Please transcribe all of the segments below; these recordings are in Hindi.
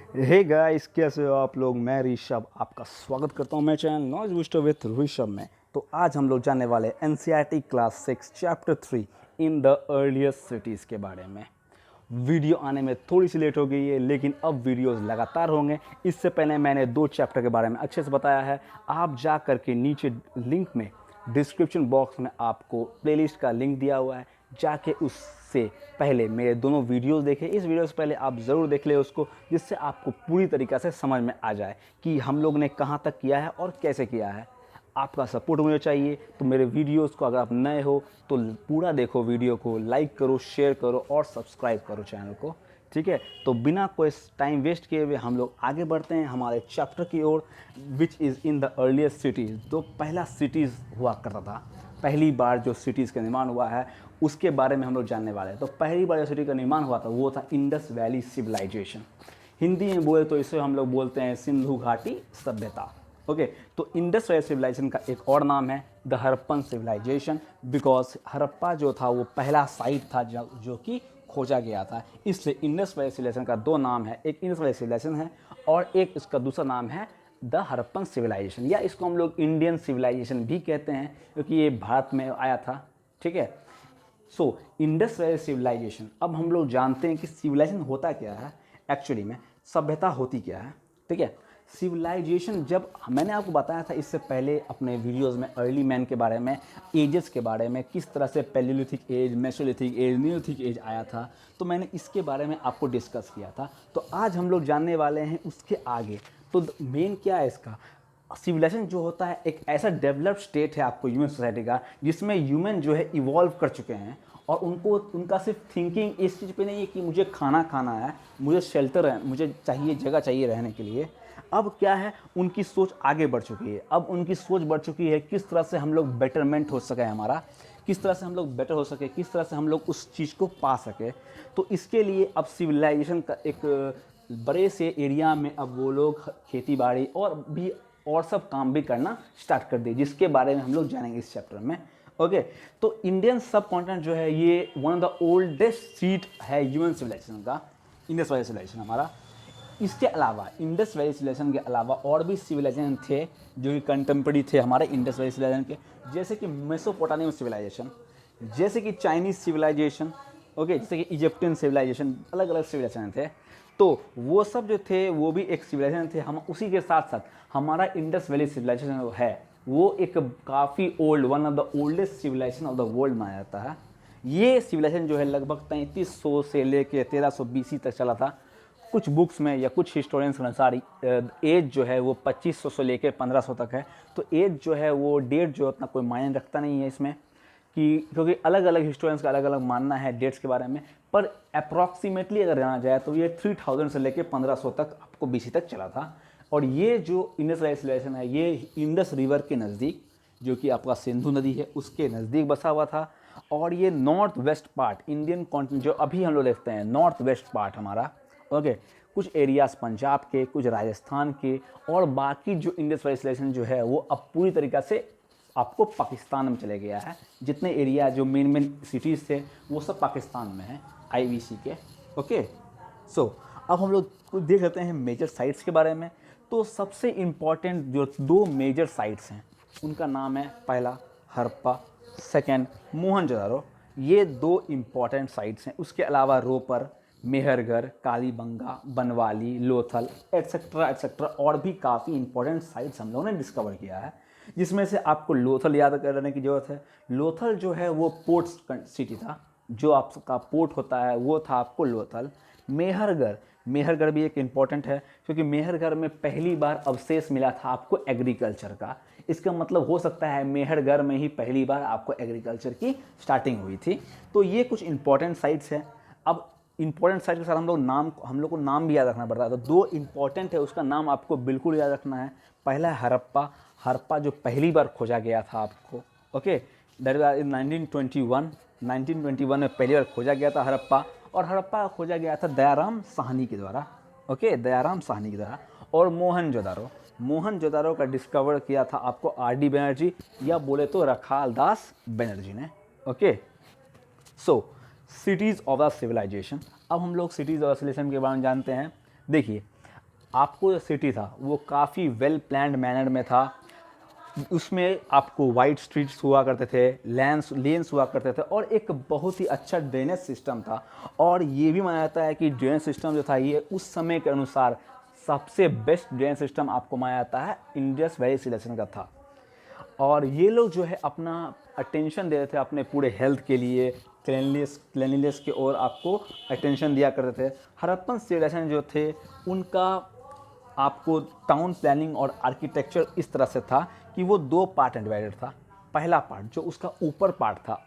हे गाइस, कैसे हो आप लोग। मैं ऋषभ आपका स्वागत करता हूं मैं channel knowledge booster with Rishabh में। तो आज हम लोग जानने वाले NCERT class 6 chapter 3 in the earliest cities के बारे में। वीडियो आने में थोड़ी सी लेट हो गई है, लेकिन अब वीडियोस लगातार होंगे। इससे पहले मैंने 2 चैप्टर के बारे में अच्छे से बताया है। आप जा कर के नीचे लिंक में डिस्क्रिप्शन बॉक्स में आपको प्लेलिस्ट का लिंक दिया हुआ है, जाके उससे पहले मेरे दोनों वीडियोस देखें। इस वीडियो से पहले आप ज़रूर देख लें उसको, जिससे आपको पूरी तरीक़ा से समझ में आ जाए कि हम लोग ने कहाँ तक किया है और कैसे किया है। आपका सपोर्ट मुझे चाहिए, तो मेरे वीडियोस को अगर आप नए हो तो पूरा देखो, वीडियो को लाइक करो, शेयर करो और सब्सक्राइब करो चैनल को। ठीक है, तो बिना कोई टाइम वेस्ट किए हुए हम लोग आगे बढ़ते हैं हमारे चैप्टर की ओर, which is in the earliest cities. जो पहला सिटीज़ हुआ करता था, पहली बार जो सिटीज़ का निर्माण हुआ है उसके बारे में हम लोग जानने वाले हैं। तो पहली बार जो सिटी का निर्माण हुआ था वो था इंडस वैली सिविलाइजेशन। हिंदी में बोले तो इसे हम लोग बोलते हैं सिंधु घाटी सभ्यता। ओके, तो इंडस वैली सिविलाइजेशन का एक और नाम है the Harappan civilisation, because Harappa जो था वो पहला साइट था जो कि खोजा गया था। इसलिए इंडस वैली सिविलाइजेशन का 2 नाम है, एक इंडस वैली सिविलाइजेशन है और एक इसका दूसरा नाम है द हड़प्पन सिविलाइजेशन, या इसको हम लोग इंडियन सिविलाइजेशन भी कहते हैं क्योंकि ये भारत में आया था। ठीक है, सो इंडस वैली सिविलाइजेशन। अब हम लोग जानते हैं कि सिविलाइजेशन होता क्या है, एक्चुअली में सभ्यता होती क्या है। ठीक है, सिविलाइजेशन, जब मैंने आपको बताया था इससे पहले अपने वीडियोस में अर्ली मैन के बारे में, एजेस के बारे में, किस तरह से palaeolithic age, mesolithic age, neolithic age आया था, तो मैंने इसके बारे में आपको डिस्कस किया था। तो आज हम लोग जानने वाले हैं उसके आगे। तो मेन क्या है इसका, सिविलाइजेशन जो होता है एक ऐसा डेवलप्ड स्टेट है आपको ह्यूमन सोसाइटी का, जिसमें ह्यूमन जो है इवॉल्व कर चुके हैं और उनको उनका सिर्फ थिंकिंग इस चीज़ पे नहीं है कि मुझे खाना खाना है, मुझे शेल्टर है, मुझे चाहिए जगह चाहिए रहने के लिए। अब क्या है, उनकी सोच आगे बढ़ चुकी है। अब उनकी सोच बढ़ चुकी है किस तरह से हम लोग बेटरमेंट हो सके हमारा, किस तरह से हम लोग बेटर हो सके, किस तरह से हम लोग उस चीज़ को पा सके। तो इसके लिए अब सिविलाइजेशन का एक बड़े से एरिया में अब वो लोग खेती बाड़ी और सब काम भी करना स्टार्ट कर दिए, जिसके बारे में हम लोग जानेंगे इस चैप्टर में। ओके, तो इंडियन सब कॉन्टिनेंट जो है ये one of the oldest seat है ह्यूमन सिविलाइजेशन का, इंडस वैली सिविलाइजेशन हमारा। इसके अलावा इंडस वैली सिविलाइजेशन के अलावा और भी सिविलाइजेशन थे जो कि कंटेम्प्रेरी थे हमारे इंडस वैली सिविलाइजेशन के, जैसे कि मेसोपोटामियन सिविलाइजेशन, जैसे कि चाइनीज़ सिविलाइजेशन, ओके, जैसे कि इजिप्टियन सिविलाइजेशन, अलग अलग सिविलाइजेशन थे। तो वो सब जो थे वो भी एक सिविलाइजेशन थे। हम उसी के साथ साथ हमारा इंडस वैली सिविलाइजेशन जो है वो एक काफ़ी old, one of the oldest civilisation of the world माना जाता है। ये सिविलाइजेशन जो है लगभग 3300 से लेके 1300 BC तक चला था। कुछ बुक्स में या कुछ हिस्टोरियंस के अनुसार एज जो है वो 2500 से लेकर 1500 तक है। तो एज जो है वो डेट जो उतना कोई मायने रखता नहीं है इसमें, कि क्योंकि अलग अलग हिस्टोरियंस का अलग अलग मानना है डेट्स के बारे में। पर अप्रॉक्सीमेटली अगर जाना जाए तो ये 3000 से लेकर 1500 तक आपको BC तक चला था। और ये जो इंडस वैली सिविलाइजेशन है ये इंडस रिवर के नज़दीक, जो कि आपका सिंधु नदी है उसके नज़दीक बसा हुआ था। और ये north west part, Indian continent जो अभी हम लोग देखते हैं नॉर्थ वेस्ट पार्ट हमारा, ओके, कुछ एरियाज पंजाब के, कुछ राजस्थान के, और बाकी जो इंडस वैली सिविलाइजेशन जो है वो अब पूरी तरीक़ा से आपको पाकिस्तान में चले गया है। जितने एरिया जो मेन सिटीज़ थे वो सब पाकिस्तान में हैं, IVC के। ओके, सो अब हम लोग कुछ देख लेते हैं मेजर साइट्स के बारे में। तो सबसे इम्पॉर्टेंट जो 2 मेजर साइट्स हैं उनका नाम है, पहला हड़प्पा, सेकेंड मोहनजोदारो। ये 2 इम्पॉर्टेंट साइट्स हैं। उसके अलावा रोपर, मेहरगढ़, कालीबंगा, बनवाली, लोथल एट्सेट्रा एट्सेट्रा और भी काफ़ी इंपॉर्टेंट साइट्स हम लोगों ने डिस्कवर किया है, जिसमें से आपको लोथल याद करने की ज़रूरत है। लोथल जो है वो पोर्ट सिटी था, जो आपका पोर्ट होता है वो था आपको लोथल। मेहरगढ़ भी एक इम्पॉर्टेंट है क्योंकि मेहरगढ़ में पहली बार अवशेष मिला था आपको एग्रीकल्चर का। इसका मतलब हो सकता है मेहरगढ़ में ही पहली बार आपको एग्रीकल्चर की स्टार्टिंग हुई थी। तो ये कुछ इंपॉर्टेंट साइट्स हैं। अब इंपॉर्टेंट साइट के साथ हम लोग को नाम भी याद रखना पड़ता है। तो 2 इंपॉर्टेंट है, उसका नाम आपको बिल्कुल याद रखना है। पहला है हड़प्पा। हड़प्पा जो पहली बार खोजा गया था आपको, ओके, दैट वाज इन 1921 में पहली बार खोजा गया था हड़प्पा। और हड़प्पा खोजा गया था दयाराम साहनी के द्वारा, ओके, दयाराम साहनी के द्वारा। और मोहनजोदारो का डिस्कवर किया था आपको RD बनर्जी, या बोले तो रखाल दास बनर्जी ने। Okay, so cities of the civilisation. अब हम लोग सिटीज़ ऑफ सिविलाइजेशन के बारे में जानते हैं। देखिए, आपको जो सिटी था वो काफ़ी वेल प्लान्ड मैनर में था। उसमें आपको वाइड स्ट्रीट्स हुआ करते थे, लेन्स हुआ करते थे, और एक बहुत ही अच्छा ड्रेनेज सिस्टम था। और ये भी माना जाता है कि ड्रेनेज सिस्टम जो था ये उस समय के अनुसार सबसे बेस्ट ड्रेनेज सिस्टम आपको माना जाता है इंडस वैली सिविलाइजेशन का था। और ये लोग जो है अपना अटेंशन दे रहे थे अपने पूरे हेल्थ के लिए, क्लेanलीनेस की ओर आपको अटेंशन दिया करते थे। हड़प्पन सिविलाइजेशन जो थे उनका आपको टाउन प्लानिंग और आर्किटेक्चर इस तरह से था कि वो दो पार्ट में डिवाइडेड था। पहला पार्ट जो उसका ऊपर पार्ट था,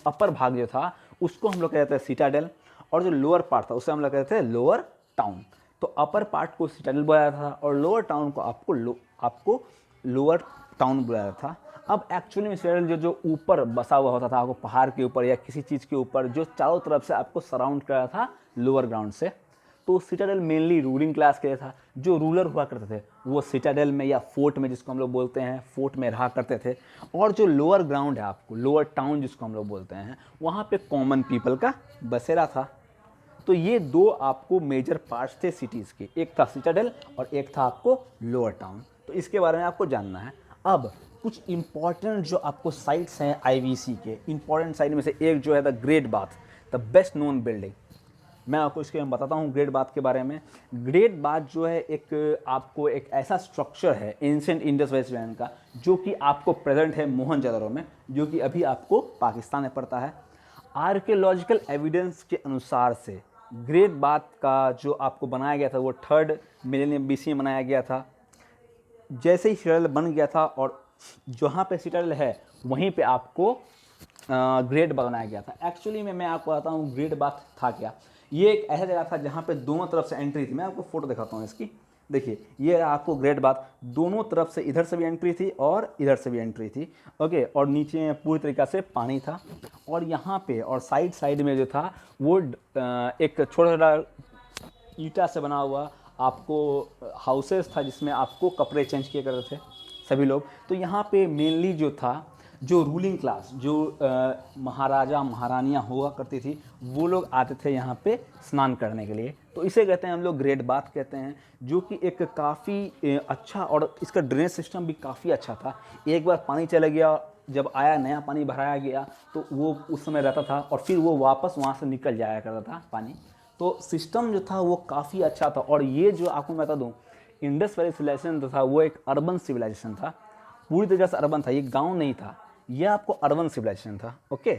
अपर भाग जो था उसको हम लोग कहते हैं सिटाडेल, और जो लोअर पार्ट था उसे हम लोग कहते हैं लोअर टाउन। तो अपर पार्ट को सिटाडेल बोला जाता था और लोअर टाउन को आपको लोअर टाउन बोला जाता था। अब एक्चुअली में सिटाडेल जो ऊपर बसा हुआ होता था, आपको पहाड़ के ऊपर या किसी चीज़ के ऊपर जो चारों तरफ से आपको सराउंड कर रहा था लोअर ग्राउंड से, तो सिटाडेल मेनली रूलिंग क्लास के लिए था। जो रूलर हुआ करते थे वो सिटाडेल में या फोर्ट में, जिसको हम लोग बोलते हैं, फोर्ट में रहा करते थे। और जो लोअर ग्राउंड है आपको लोअर टाउन जिसको हम लोग बोलते हैं, वहाँ पे कॉमन पीपल का बसेरा था। तो ये दो आपको मेजर पार्ट्स थे सिटीज़ के, एक था सिटाडेल और एक था आपको लोअर टाउन। तो इसके बारे में आपको जानना है। अब कुछ इंपॉर्टेंट जो आपको साइट्स हैं आईवीसी के, इंपॉर्टेंट साइट में से एक जो है the great bath, the best known building. मैं आपको इसके बारे में बताता हूँ ग्रेट बाथ के बारे में। ग्रेट बाथ जो है आपको एक ऐसा स्ट्रक्चर है एंशिएंट इंडस वैली सिविलाइजेशन का, जो कि आपको प्रेजेंट है मोहनजोदड़ो में, जो कि अभी आपको पाकिस्तान में पड़ता है। आर्कियोलॉजिकल एविडेंस के अनुसार से ग्रेट बाथ का जो आपको बनाया गया था वो 3rd मिलेनियम बीसी में बनाया गया था। जैसे ही सिटाडेल बन गया था और जहाँ पे सिटाडेल है वहीं पे आपको ग्रेट बाथ बनाया गया था। एक्चुअली में मैं आपको बताता हूँ ग्रेट बाथ था क्या। ये एक ऐसा जगह था जहाँ पे दोनों तरफ से एंट्री थी। मैं आपको फोटो दिखाता हूँ इसकी, देखिए ये आपको ग्रेट बाथ, दोनों तरफ से इधर से भी एंट्री थी और इधर से भी एंट्री थी। ओके, और नीचे पूरी तरीक़ा से पानी था, और यहाँ पे और साइड में जो था वो एक छोटा छोटा ईटा से बना हुआ आपको हाउसेस था, जिसमें आपको कपड़े चेंज किए करते थे सभी लोग। तो यहाँ पे मेनली जो था जो रूलिंग क्लास, जो महाराजा महारानियाँ हुआ करती थी, वो लोग आते थे यहाँ पे स्नान करने के लिए। तो इसे कहते हैं हम लोग ग्रेट बाथ कहते हैं, जो कि एक काफ़ी अच्छा, और इसका ड्रेनेज सिस्टम भी काफ़ी अच्छा था। एक बार पानी चला गया, जब आया नया पानी भराया गया तो वो उस समय रहता था और फिर वो वापस वहाँ से निकल जाया करता था पानी। तो सिस्टम जो था वो काफ़ी अच्छा था। और ये जो आपको मैं बता दूँ, इंडस वैली सिविलाइजेशन जो था वो एक अर्बन सिविलाइजेशन था, पूरी तरीके से अर्बन था, ये गांव नहीं था, ये आपको अर्बन सिविलाइजेशन था। ओके,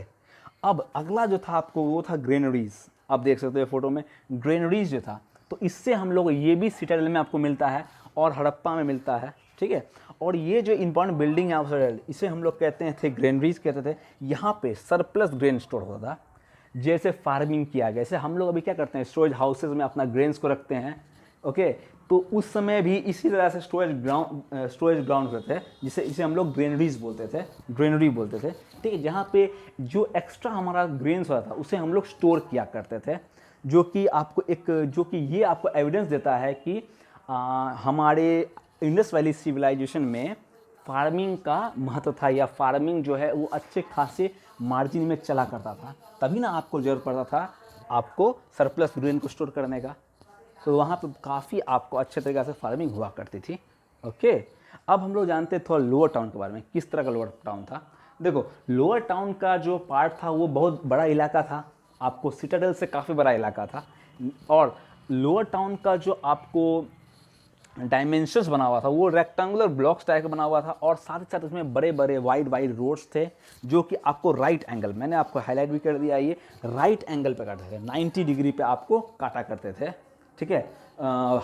अब अगला जो था आपको वो था ग्रेनरीज। आप देख सकते हो फोटो में ग्रेनरीज जो था, तो इससे हम लोग, ये भी सिटाडेल में आपको मिलता है और हड़प्पा में मिलता है, ठीक है। और ये जो इंपॉर्टेंट बिल्डिंग है सिटाडेल, इसे हम लोग कहते थे ग्रेनरीज कहते थे। यहाँ पे सरप्लस ग्रेन स्टोर होता था, जैसे फार्मिंग किया गया, जैसे हम लोग अभी क्या करते हैं स्टोरेज हाउसेज में अपना ग्रेन्स को रखते हैं। ओके, तो उस समय भी इसी तरह से स्टोरेज ग्राउंड होते थे, इसे हम लोग ग्रेनरी बोलते थे, ठीक है। जहाँ पे जो एक्स्ट्रा हमारा ग्रेन्स होता था उसे हम लोग स्टोर किया करते थे, जो कि ये आपको एविडेंस देता है कि हमारे इंडस वैली सिविलाइजेशन में फार्मिंग का महत्व था, या फार्मिंग जो है वो अच्छे खासे मार्जिन में चला करता था। तभी ना आपको जरूरत पड़ता था आपको सरप्लस ग्रेन को स्टोर करने का। तो वहाँ पे काफ़ी आपको अच्छे तरीके से फार्मिंग हुआ करती थी। ओके, अब हम लोग जानते हैं थोड़ा लोअर टाउन के बारे में, किस तरह का लोअर टाउन था। देखो, लोअर टाउन का जो पार्ट था वो बहुत बड़ा इलाका था, आपको सिटाडेल से काफ़ी बड़ा इलाका था। और लोअर टाउन का जो आपको डायमेंशंस बना हुआ था वो रेक्टेंगुलर ब्लॉक्स टाइप का बना हुआ था, और साथ ही साथ उसमें बड़े बड़े वाइड रोड्स थे, जो कि आपको राइट एंगल, मैंने आपको हाईलाइट भी कर दिया, ये राइट एंगल पे काटते थे, 90 डिग्री पे आपको काटा करते थे, ठीक है।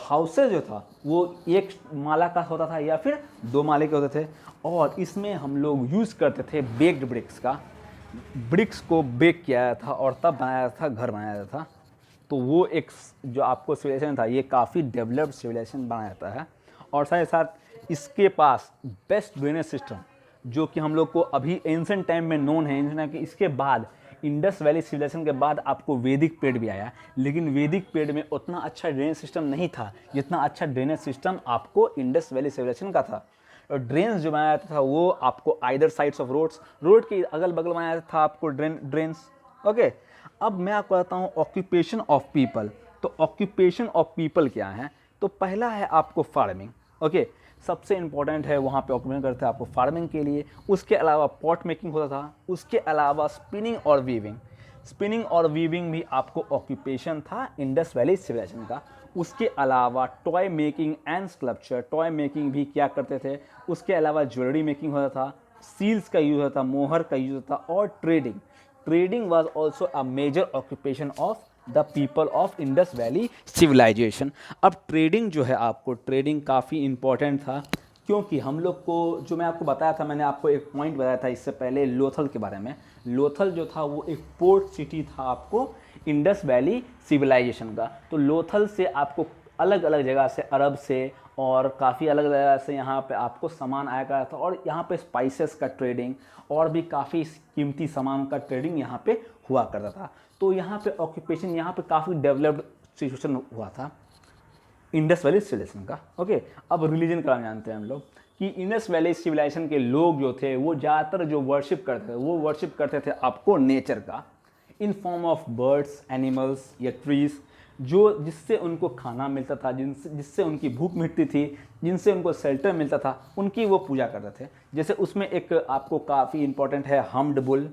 हाउसेज जो था वो एक माला का होता था या फिर 2 माले के होते थे, और इसमें हम लोग यूज़ करते थे बेक्ड ब्रिक्स का, ब्रिक्स को बेक किया जाता था और तब बनाया था, घर बनाया जाता था। तो वो एक जो आपको सिविलाइजेशन था ये काफ़ी डेवलप्ड सिविलाइजेशन बनाया जाता है। और साथ ही साथ इसके पास बेस्ट ड्रेनेज सिस्टम, जो कि हम लोग को अभी एंशिएंट टाइम में नोन है, एंशिएंट कि इसके बाद इंडस वैली सिविलाइजेशन के बाद आपको वैदिक पीरियड भी आया, लेकिन वैदिक पीरियड में उतना अच्छा ड्रेनेज सिस्टम नहीं था जितना अच्छा ड्रेनेज सिस्टम आपको इंडस वैली सिविलाइजेशन का था। और ड्रेन्स जो बनाया जाता था वो आपको आइदर साइड्स ऑफ रोड के अगल बगल बनाया जाता था आपको ड्रेन्स। ओके, अब मैं आपको बताता हूँ ऑक्यूपेशन ऑफ पीपल। तो ऑक्यूपेशन ऑफ पीपल क्या है? तो पहला है आपको फार्मिंग। ओके, सबसे इम्पोर्टेंट है, वहाँ पे ऑक्यूपेशन करते हैं आपको फार्मिंग के लिए। उसके अलावा पॉट मेकिंग होता था, उसके अलावा स्पिनिंग और वीविंग। स्पिनिंग और वीविंग भी आपको ऑक्यूपेशन था इंडस वैली सिविलाइजेशन का। उसके अलावा toy making and sculpture, toy making भी क्या करते थे। उसके अलावा ज्वेलरी मेकिंग होता था, सील्स का यूज़ होता था, मोहर का यूज़ होता था, और trading. Trading was also a major occupation of the people of Indus valley civilisation. अब ट्रेडिंग जो है, आपको ट्रेडिंग काफ़ी इंपॉर्टेंट था, क्योंकि हम लोग को, जो मैं आपको बताया था, मैंने आपको एक पॉइंट बताया था इससे पहले लोथल के बारे में। लोथल जो था वो एक पोर्ट सिटी था आपको इंडस वैली सिविलाइजेशन का। तो लोथल से आपको अलग अलग जगह से, अरब से और काफ़ी अलग अलग जगह से यहाँ पे आपको सामान आया करता था, और यहाँ पे स्पाइसेस का ट्रेडिंग और भी काफ़ी कीमती सामान का ट्रेडिंग यहाँ पे हुआ करता था। तो यहाँ पे ऑक्यूपेशन, यहाँ पे काफ़ी डेवलप्ड सिचुएशन हुआ था इंडस वैली सिविलाइजेशन का। ओके, अब रिलीजन का जानते हैं हम लोग कि इंडस वैली सिविलाइजेशन के लोग जो थे वो ज़्यादातर जो वर्शिप करते थे, वो वर्शिप करते थे आपको नेचर का, in form of birds, animals या ट्रीज, जो जिससे उनको खाना मिलता था, जिससे उनकी भूख मिटती थी, जिनसे उनको शेल्टर मिलता था, उनकी वो पूजा करते थे। जैसे उसमें एक आपको काफ़ी इंपॉर्टेंट है हम्ड बुल,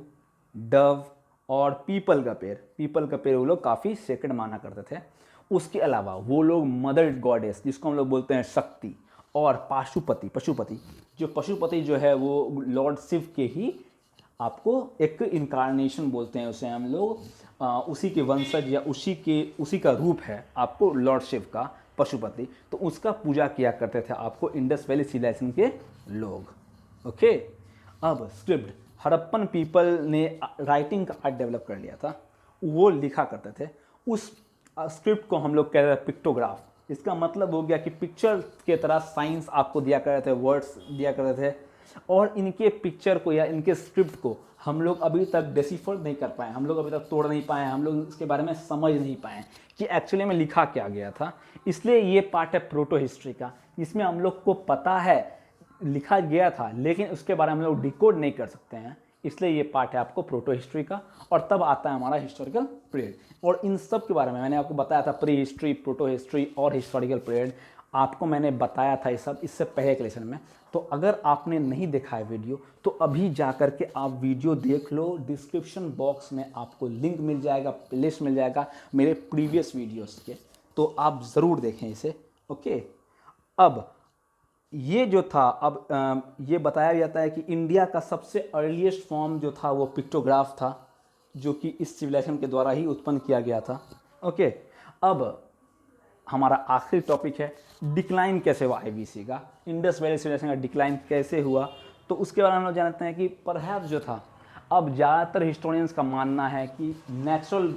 डव और पीपल का पेड़। पीपल का पेड़ वो लोग काफ़ी सेक्रेड माना करते थे। उसके अलावा वो लोग मदर गॉडेस, जिसको हम लोग बोलते हैं शक्ति, और पशुपति, जो पशुपति जो है वो लॉर्ड शिव के ही आपको एक इनकारनेशन बोलते हैं उसे हम लोग, उसी के वंशज या उसी का रूप है आपको लॉर्ड शिव का पशुपति। तो उसका पूजा किया करते थे आपको इंडस वैली सिविलाइजेशन के लोग। ओके, अब स्क्रिप्ट, हड़प्पन पीपल ने राइटिंग का आर्ट डेवलप कर लिया था, वो लिखा करते थे। उस स्क्रिप्ट को हम लोग कहते हैं पिक्टोग्राफ। इसका मतलब हो गया कि पिक्चर के तरह साइंस आपको दिया करते थे, वर्ड्स दिया करते थे, और इनके पिक्चर को या इनके स्क्रिप्ट को हम लोग अभी तक डिसिफर नहीं कर पाए, हम लोग अभी तक तोड़ नहीं पाए, हम लोग इसके बारे में समझ नहीं पाए कि एक्चुअली में लिखा क्या गया था। इसलिए ये पार्ट है प्रोटो हिस्ट्री का, जिसमें हम लोग को पता है लिखा गया था, लेकिन उसके बारे में हम लोग डिकोड नहीं कर सकते हैं। इसलिए ये पार्ट है आपको प्रोटो हिस्ट्री का, और तब आता है हमारा हिस्टोरिकल पीरियड। और इन सब के बारे में मैंने आपको बताया था, प्री हिस्ट्री, प्रोटो हिस्ट्री और हिस्टोरिकल पीरियड, आपको मैंने बताया था ये सब इससे पहले के लेसन में। तो अगर आपने नहीं देखा है वीडियो, तो अभी जा कर के आप वीडियो देख लो। डिस्क्रिप्शन बॉक्स में आपको लिंक मिल जाएगा, प्लेलिस्ट मिल जाएगा मेरे प्रीवियस वीडियोस के, तो आप ज़रूर देखें इसे। ओके, अब ये जो था, अब ये बताया जाता है कि इंडिया का सबसे अर्लीस्ट फॉर्म जो था वो पिक्टोग्राफ था, जो कि इस सिविलाइजेशन के द्वारा ही उत्पन्न किया गया था। ओके, अब हमारा आखिरी टॉपिक है डिक्लाइन कैसे हुआ आईवीसी का, इंडस वैली सिविलाइजेशन का डिक्लाइन कैसे हुआ। तो उसके बारे में हम लोग जानते हैं कि परहैप्स जो था, अब ज़्यादातर हिस्टोरियंस का मानना है कि नेचुरल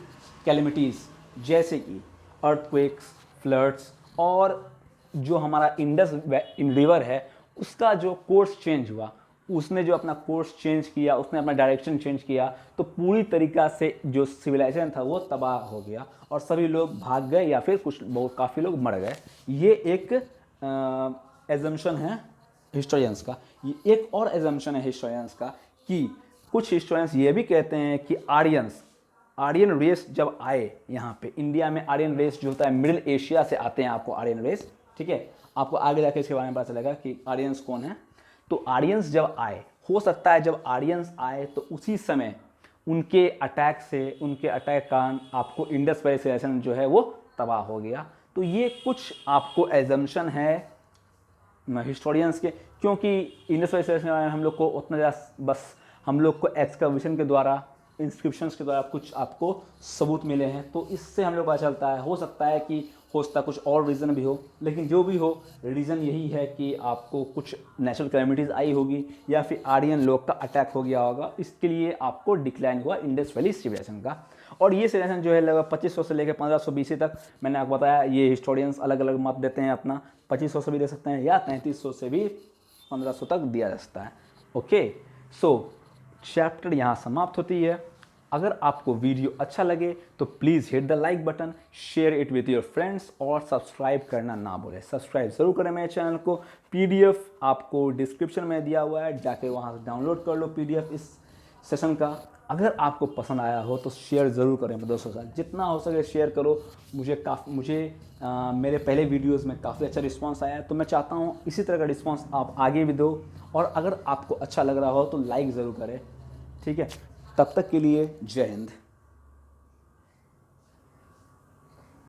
कैलेमिटीज़ जैसे कि अर्थक्वेक्स, फ्लड्स, और जो हमारा इंडस रिवर है उसका जो कोर्स चेंज हुआ, उसने जो अपना कोर्स चेंज किया, उसने अपना डायरेक्शन चेंज किया, तो पूरी तरीक़ा से जो सिविलाइजेशन था वो तबाह हो गया और सभी लोग भाग गए, या फिर कुछ बहुत काफ़ी लोग मर गए। ये एक एजम्पशन है हिस्टोरियंस का। ये एक और एजम्पशन है हिस्टोरियंस का कि कुछ हिस्टोरियंस ये भी कहते हैं कि आर्यन रेस जब आए यहाँ पे इंडिया में, आर्यन रेस जो होता है मिडिल एशिया से आते हैं आपको आर्यन रेस, ठीक है। आपको आगे जाके इसके बारे में पता चलेगा कि आर्यंस कौन है। तो आर्यंस जब आए, हो सकता है जब आर्यंस आए तो उसी समय उनके अटैक के कारण आपको इंडस वैली सिविलाइजेशन जो है वो तबाह हो गया। तो ये कुछ आपको एजम्पशन है हिस्टोरियंस के, क्योंकि इंडस वैली सिविलाइजेशन हम लोग को उतना ज़्यादा, बस हम लोग को एक्सकवेशन के द्वारा, इंस्क्रिप्शंस के द्वारा कुछ आपको सबूत मिले हैं, तो इससे हम लोग पता चलता है। हो सकता है कि कुछ और रीज़न भी हो, लेकिन जो भी हो रीज़न यही है कि आपको कुछ नेचुरल कैलेमिटीज़ आई होगी या फिर आर्यन लोग का अटैक हो गया होगा, इसके लिए आपको डिक्लाइन हुआ इंडस वैली सिविलाइजेशन का। और ये सिविलाइजेशन जो है लगभग 2500 से लेकर 1500 BC तक, मैंने आपको बताया ये हिस्टोरियंस अलग अलग मत देते हैं अपना, 2500 से भी दे सकते हैं या 3300 से भी 1500 तक दिया जा सकता है। ओके, सो चैप्टर यहाँ समाप्त होती है। अगर आपको वीडियो अच्छा लगे तो please hit the like button, share it with your friends और सब्सक्राइब करना ना भूलें। सब्सक्राइब ज़रूर करें मेरे चैनल को। पीडीएफ आपको डिस्क्रिप्शन में दिया हुआ है, जाके वहाँ से डाउनलोड कर लो पीडीएफ इस सेशन का। अगर आपको पसंद आया हो तो शेयर ज़रूर करें अपने दोस्तों के साथ, जितना हो सके शेयर करो। मेरे पहले वीडियोस में काफ़ी अच्छा रिस्पांस आया है, तो मैं चाहता हूँ इसी तरह का रिस्पांस आप आगे भी दो। और अगर आपको अच्छा लग रहा हो तो लाइक ज़रूर करें। ठीक है, तब तक के लिए जय हिंद।